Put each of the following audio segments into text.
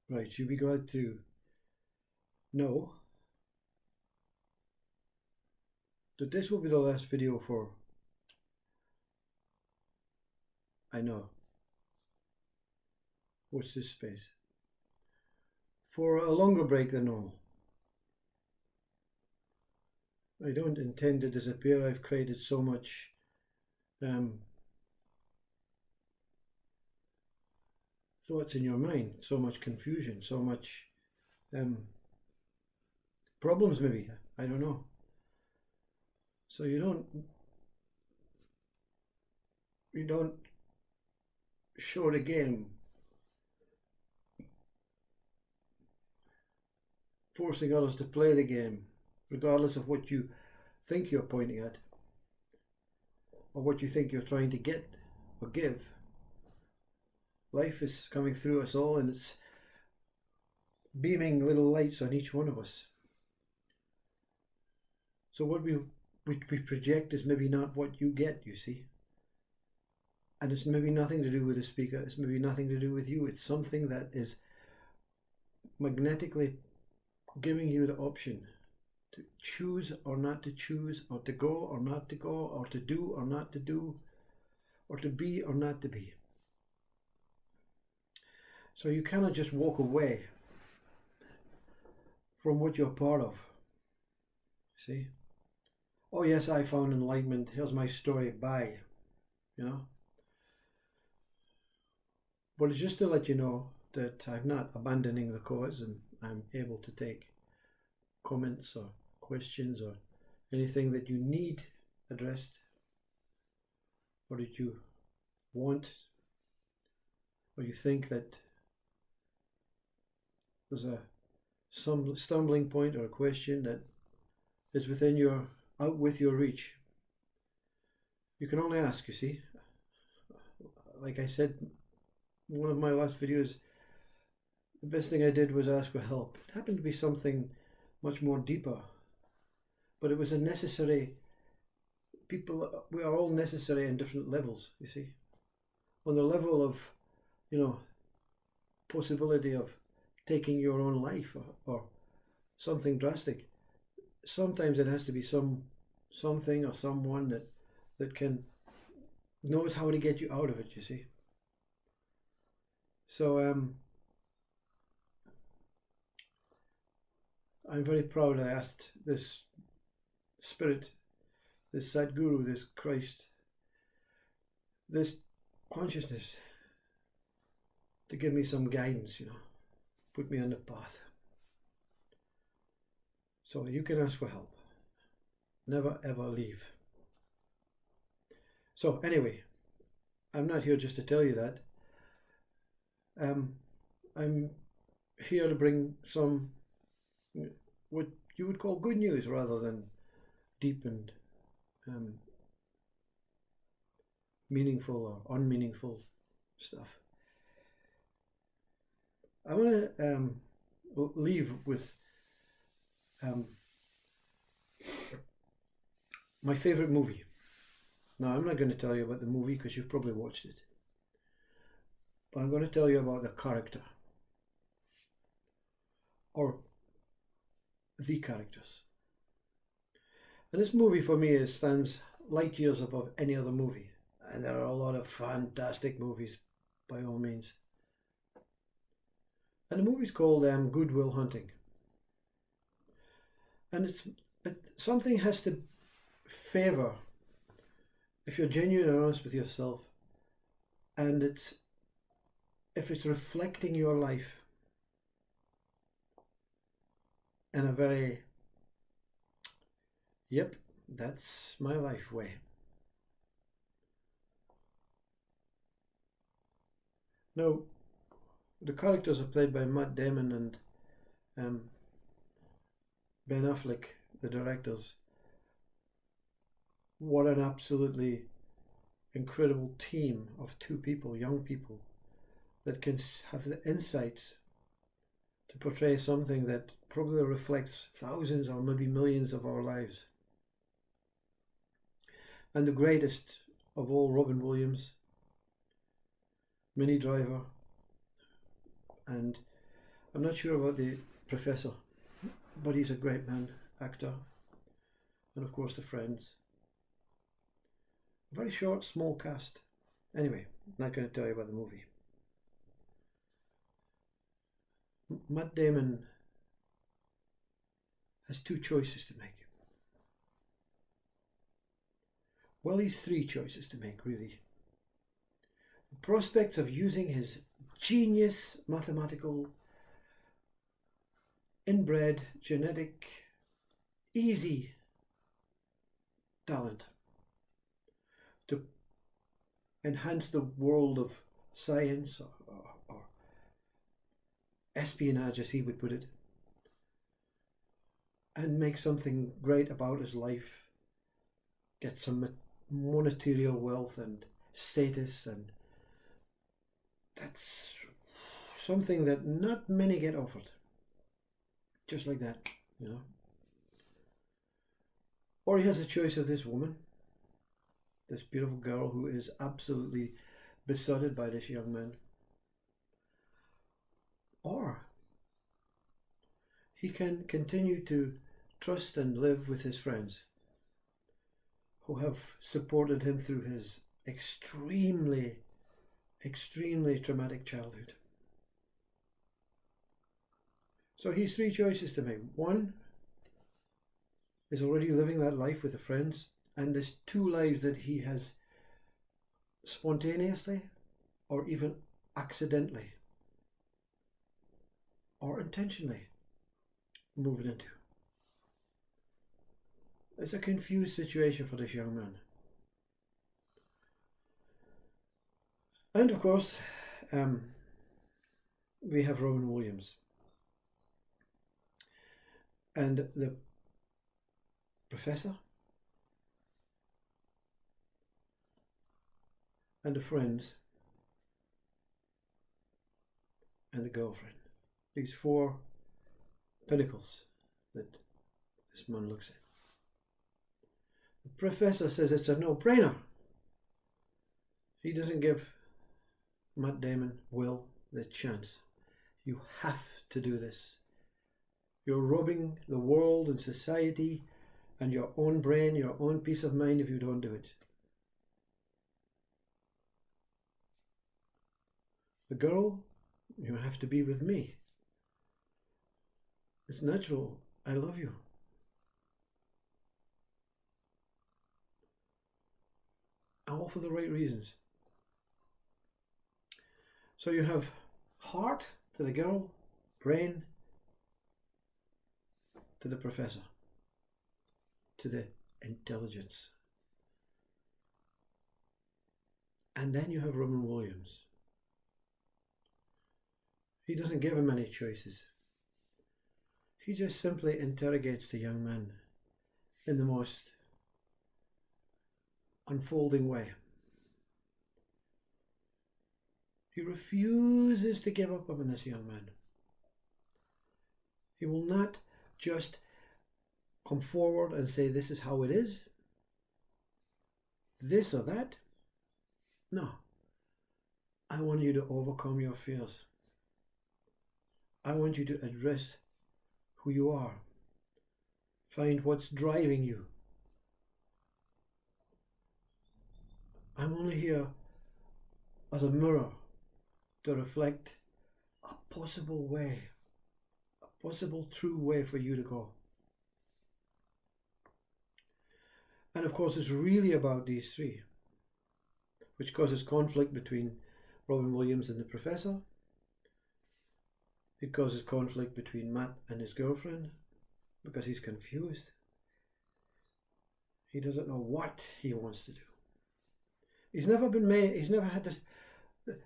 Right, you'll be glad to know that this will be the last video for, I know, what's this space? For a longer break than normal. I don't intend to disappear. I've created so much thoughts in your mind, so much confusion, so much problems maybe, I don't know. So you don't show the game forcing others to play the game regardless of what you think you're pointing at or what you think you're trying to get or give. Life is coming through us all and it's beaming little lights on each one of us. So what we project is maybe not what you get, you see. And it's maybe nothing to do with the speaker, it's maybe nothing to do with you. It's something that is magnetically giving you the option to choose or not to choose, or to go or not to go, or to do or not to do, or to be or not to be. So you cannot just walk away from what you're part of. See? Oh yes, I found enlightenment. Here's my story. Bye. You know? But it's just to let you know that I'm not abandoning the cause and I'm able to take comments or questions or anything that you need addressed or that you want or you think that there's some stumbling point or a question that is out with your reach. You can only ask, you see. Like I said in one of my last videos, the best thing I did was ask for help. It happened to be something much more deeper, but it was a necessary. We are all necessary in different levels, you see. On the level of, possibility of taking your own life or something drastic, sometimes it has to be something or someone that can knows how to get you out of it, you see. So I'm very proud I asked this spirit, this Sadguru, this Christ, this consciousness to give me some guidance, put me on the path. So you can ask for help. Never ever leave. So anyway, I'm not here just to tell you that. I'm here to bring some what you would call good news rather than deep and meaningful or unmeaningful stuff. I want to leave with my favorite movie. Now, I'm not going to tell you about the movie because you've probably watched it, but I'm going to tell you about the character or the characters. And this movie for me stands light years above any other movie, and there are a lot of fantastic movies by all means. And the movie's called Good Will Hunting. And something has to favor if you're genuine and honest with yourself, and if it's reflecting your life in a very, yep, that's my life way. Now, the characters are played by Matt Damon and Ben Affleck, the directors. What an absolutely incredible team of two people, young people, that can have the insights to portray something that probably reflects thousands or maybe millions of our lives. And the greatest of all, Robin Williams, Minnie Driver, and I'm not sure about the professor, but he's a great man, actor, and of course the friends. Very short, small cast. Anyway, not going to tell you about the movie. Matt Damon has two choices to make. Well, he's three choices to make, really. The prospects of using his genius mathematical, inbred, genetic, easy talent to enhance the world of science or espionage, as he would put it, and make something great about his life, get some monetary wealth and status, and that's something that not many get offered. Just like that, you know. Or he has a choice of this woman, this beautiful girl who is absolutely besotted by this young man. Or he can continue to trust and live with his friends who have supported him through his extremely traumatic childhood. So he's three choices to make. One is already living that life with the friends, and there's two lives that he has spontaneously or even accidentally or intentionally moved into. It's a confused situation for this young man. And of course, we have Robin Williams. And the professor and the friends and the girlfriend. These four pinnacles that this man looks at. The professor says it's a no-brainer. He doesn't give Matt Damon, Will, the chance. You have to do this. You're robbing the world and society and your own brain, your own peace of mind if you don't do it. The girl, you have to be with me. It's natural. I love you. All for the right reasons. So you have heart to the girl, brain to the professor, to the intelligence. And then you have Robin Williams. He doesn't give him any choices. He just simply interrogates the young man in the most unfolding way. He refuses to give up on this young man. He will not just come forward and say this is how it is, this or that. No. I want you to overcome your fears. I want you to address who you are. Find what's driving you. I'm only here as a mirror to reflect a possible way, a possible true way for you to go. And of course, it's really about these three, which causes conflict between Robin Williams and the professor. It causes conflict between Matt and his girlfriend because he's confused. He doesn't know what he wants to do. He's never had this,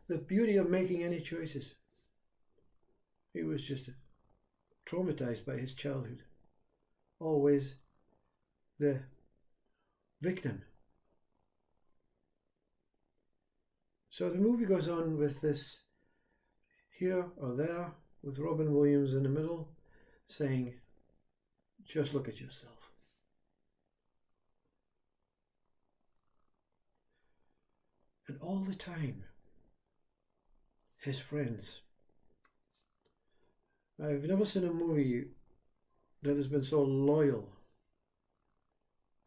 the beauty of making any choices. He was just traumatized by his childhood. Always the victim. So the movie goes on with this here or there, with Robin Williams in the middle, saying, just look at yourself. And all the time, his friends I've never seen a movie that has been so loyal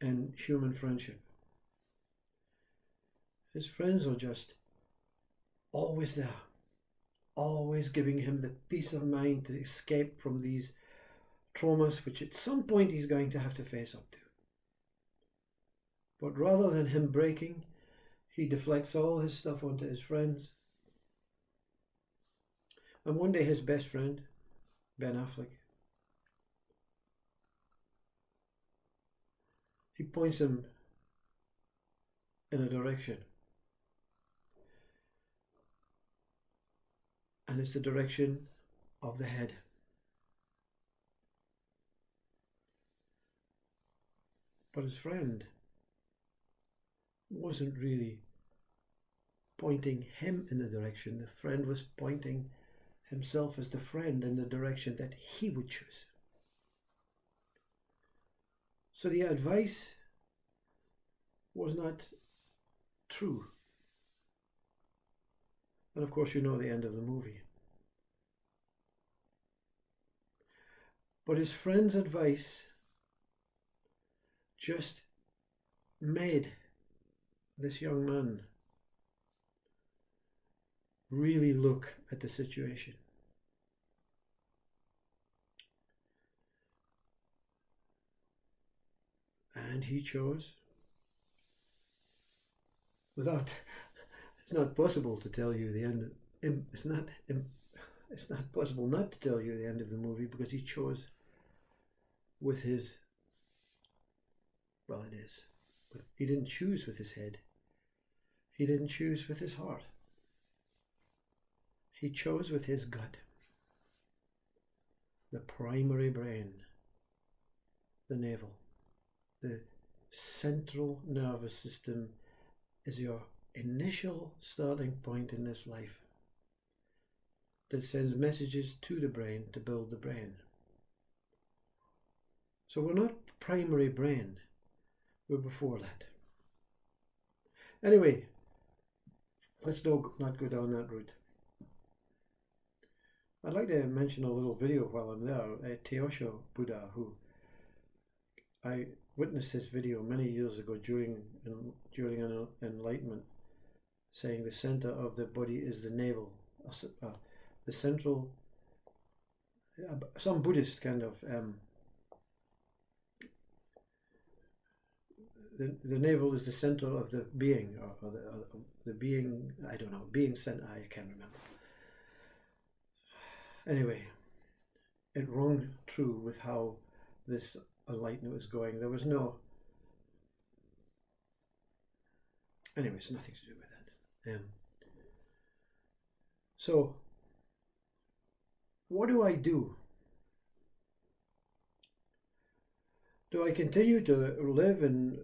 in human friendship. His friends are just always there, always giving him the peace of mind to escape from these traumas, which at some point he's going to have to face up to. But rather than him breaking, he deflects all his stuff onto his friends. And one day his best friend, Ben Affleck, he points him in a direction. And it's the direction of the head. But his friend wasn't really pointing him in the direction. The friend was pointing himself as the friend in the direction that he would choose. So the advice was not true. And of course, you know the end of the movie. But his friend's advice just made this young man really look at the situation. And he chose, without, it's not possible to tell you the end, it's not possible not to tell you the end of the movie, because he chose with his, well, it is, he didn't choose with his head, he didn't choose with his heart, he chose with his gut, the primary brain, the navel. The central nervous system is your initial starting point in this life that sends messages to the brain to build the brain. So we're not primary brain, we're before that. Anyway, let's not go down that route. I'd like to mention a little video while I'm there. Teosho Buddha, who I witnessed this video many years ago during an enlightenment, saying the center of the body is the navel, the central, some Buddhist kind of, the navel is the center of the being, or the being, I don't know, being center, I can't remember. Anyway, it rung true with how this enlightenment was going. There was no, anyway, it's nothing to do with that. So what do I do? Do I continue to live in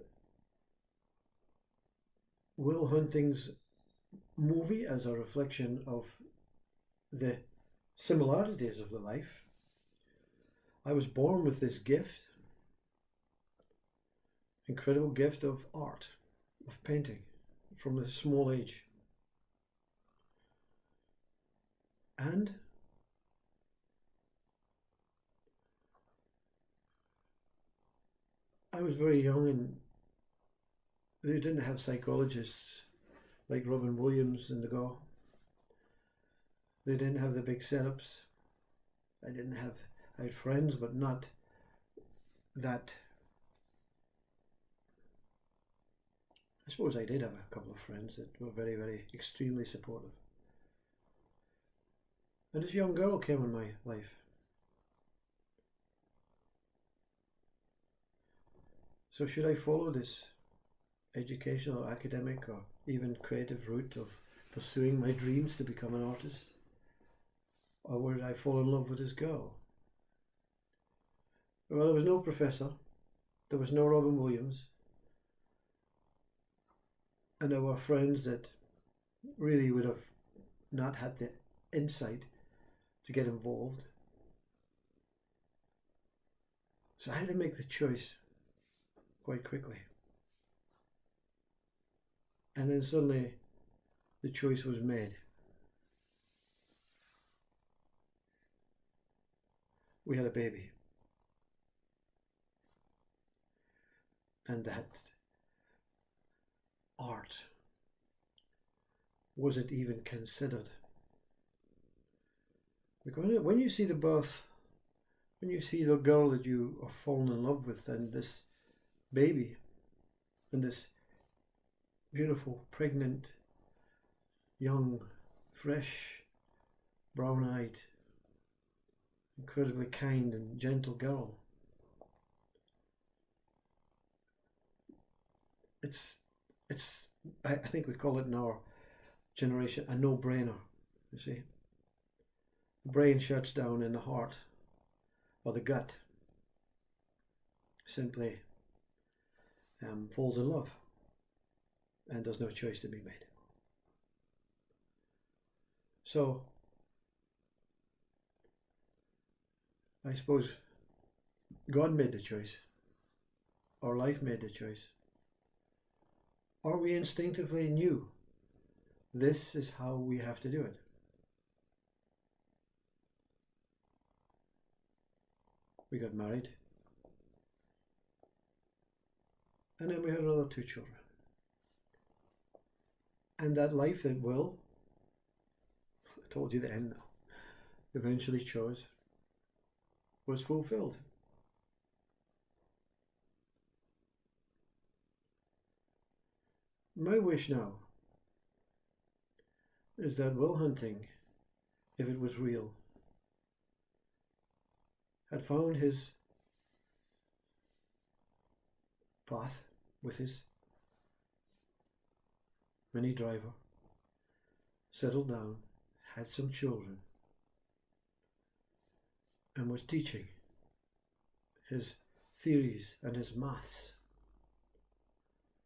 Will Hunting's movie as a reflection of the similarities of the life? I was born with this gift, incredible gift of art, of painting, from a small age. And I was very young, and they didn't have psychologists like Robin Williams in the Go. They didn't have the big setups. I had friends, but not that. I suppose I did have a couple of friends that were very, very extremely supportive. And this young girl came in my life. So should I follow this educational, academic, or even creative route of pursuing my dreams to become an artist? Or would I fall in love with this girl? Well, there was no professor, there was no Robin Williams, and there were friends that really would have not had the insight to get involved. So I had to make the choice quite quickly. And then suddenly the choice was made. we had a baby. And that art wasn't even considered. Because when you see the birth, when you see the girl that you are fallen in love with, and this baby, and this beautiful, pregnant, young, fresh, brown-eyed, incredibly kind and gentle girl, I think we call it in our generation a no-brainer. You see, the brain shuts down in the heart, or the gut simply falls in love, and there's no choice to be made. So I suppose God made the choice, or life made the choice, or we instinctively knew this is how we have to do it. We got married, and then we had another 2 children. And that life that Will, I told you the end now, eventually chose, was fulfilled. My wish now is that Will Hunting, if it was real, had found his path with his Mini Driver, settled down, had some children, and was teaching his theories and his maths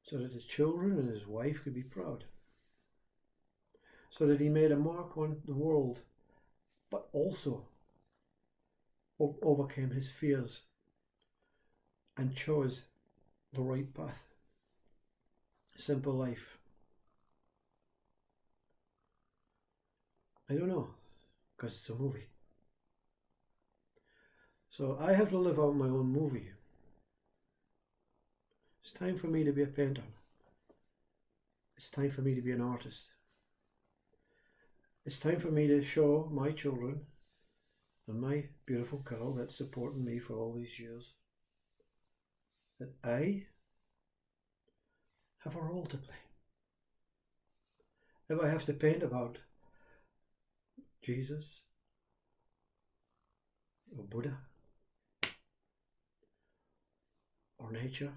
so that his children and his wife could be proud, so that he made a mark on the world, but also overcame his fears and chose the right path. Simple life. I don't know, because it's a movie. So I have to live out my own movie. It's time for me to be a painter. It's time for me to be an artist. It's time for me to show my children and my beautiful girl that's supporting me for all these years that I have a role to play. If I have to paint about Jesus or Buddha or nature,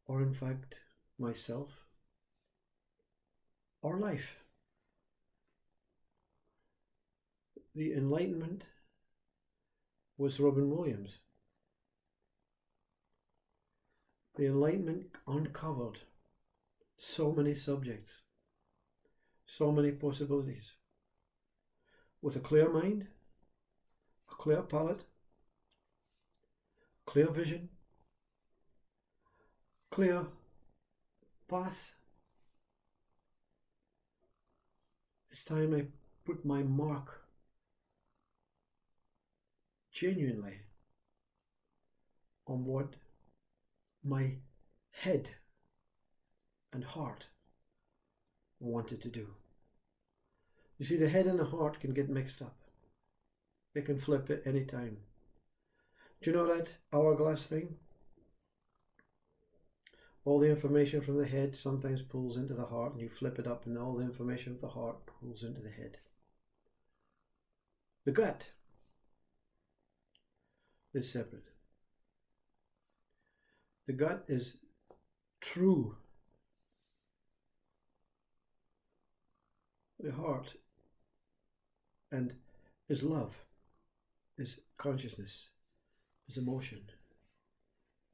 or in fact myself, or life. The Enlightenment was Robin Williams. The Enlightenment uncovered so many subjects, so many possibilities. With a clear mind, a clear palate, clear vision, clear path. It's time I put my mark genuinely on what my head and heart wanted to do. You see, the head and the heart can get mixed up. They can flip at any time. Do you know that hourglass thing? All the information from the head sometimes pulls into the heart, and you flip it up and all the information from the heart pulls into the head. The gut is separate. The gut is true. The heart and is love, is consciousness, is emotion,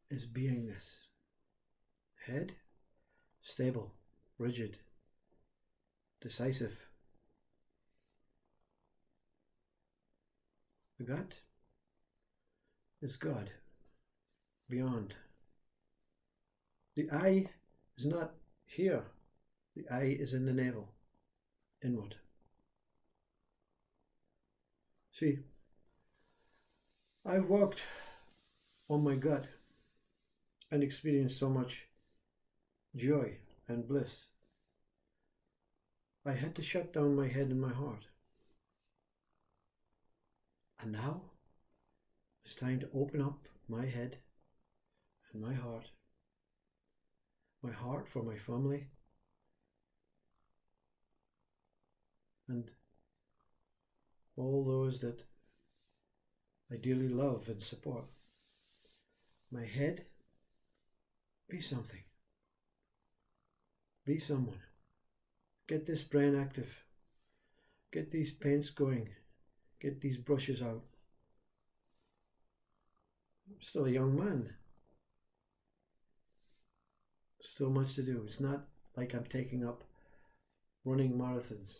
is beingness. Head, stable, rigid, decisive. The gut is God, beyond. The eye is not here. The eye is in the navel, inward. See, I've walked on my gut and experienced so much joy and bliss. I had to shut down my head and my heart. And now it's time to open up my head and my heart for my family, and all those that I dearly love and support. My head, be something. Be someone. Get this brain active. Get these paints going. Get these brushes out. I'm still a young man. Still much to do. It's not like I'm taking up running marathons.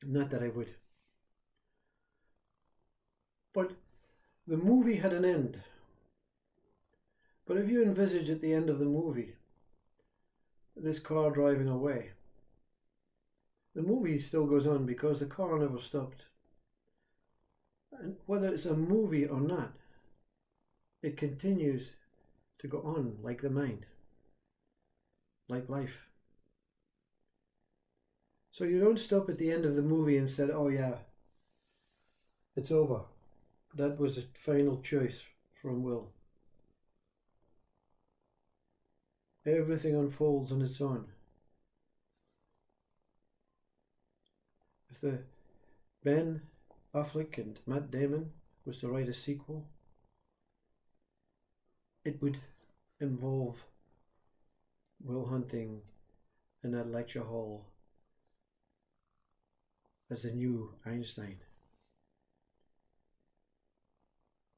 Not that I would. But the movie had an end. But if you envisage at the end of the movie this car driving away, the movie still goes on because the car never stopped. And whether it's a movie or not, it continues to go on like the mind, like life. So you don't stop at the end of the movie and say, oh yeah, it's over. That was a final choice from Will. Everything unfolds on its own. If the Ben Affleck and Matt Damon was to write a sequel, it would involve Will Hunting in that lecture hall as the new Einstein.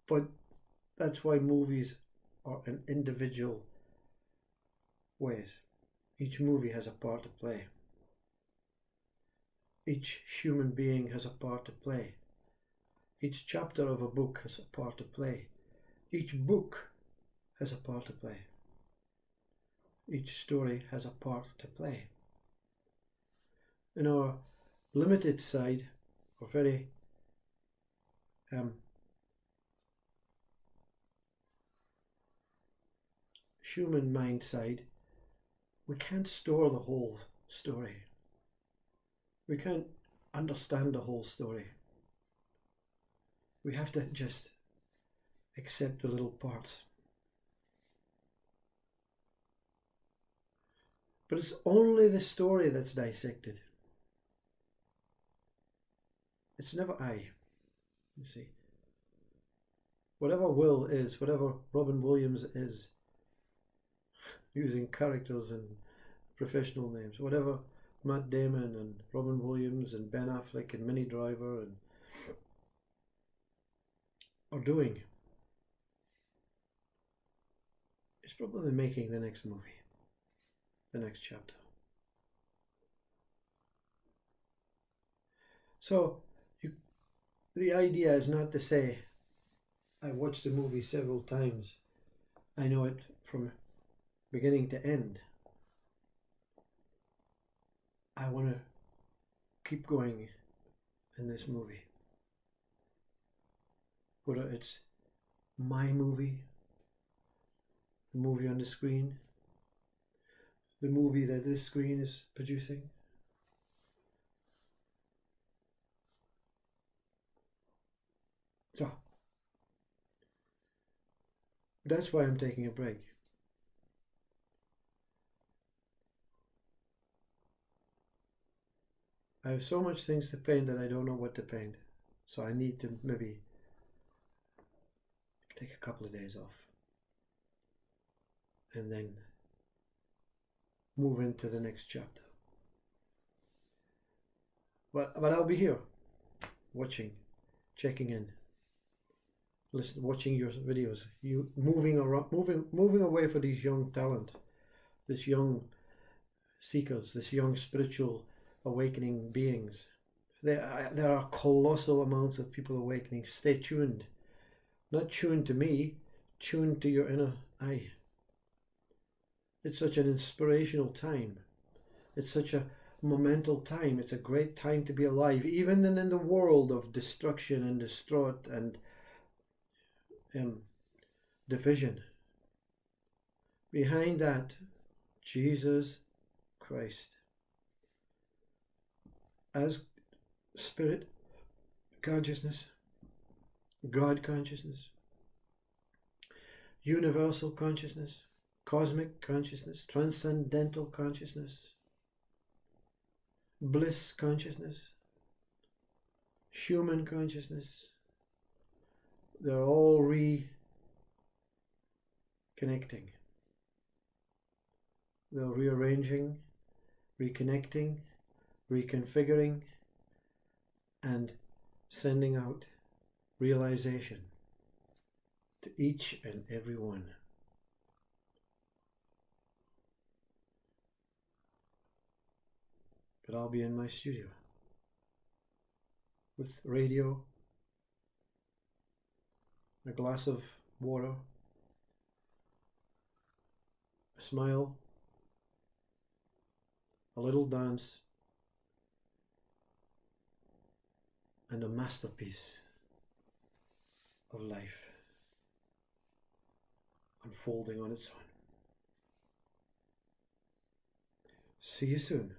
But that's why movies are in individual ways. Each movie has a part to play. Each human being has a part to play. Each chapter of a book has a part to play. Each book has a part to play. Each story has a part to play. In our limited side, or very human mind side, we can't store the whole story. We can't understand the whole story. We have to just accept the little parts. But it's only the story that's dissected. It's never I, you see. Whatever Will is, whatever Robin Williams is, using characters and professional names, whatever Matt Damon and Robin Williams and Ben Affleck and Minnie Driver and are doing, is probably making the next movie, the next chapter. So the idea is not to say I watched the movie several times, I know it from beginning to end. I want to keep going in this movie. Whether it's my movie, the movie on the screen, the movie that this screen is producing. So, that's why I'm taking a break. I have so much things to paint that I don't know what to paint. So I need to maybe take a couple of days off and then move into the next chapter. But I'll be here watching, checking in, listen, watching your videos, you moving around, moving away for these young talent, this young seekers, this young spiritual awakening beings. There are colossal amounts of people awakening. Stay tuned. Not tuned to me, tuned to your inner eye. It's such an inspirational time. It's such a momental time. It's a great time to be alive, even in the world of destruction and distraught and division. Behind that, Jesus Christ as spirit consciousness, God consciousness, universal consciousness, cosmic consciousness, transcendental consciousness, bliss consciousness, human consciousness. They're all reconnecting. They're rearranging, reconnecting, reconfiguring, and sending out realization to each and every one. But I'll be in my studio with radio, a glass of water, a smile, a little dance, and a masterpiece of life unfolding on its own. See you soon.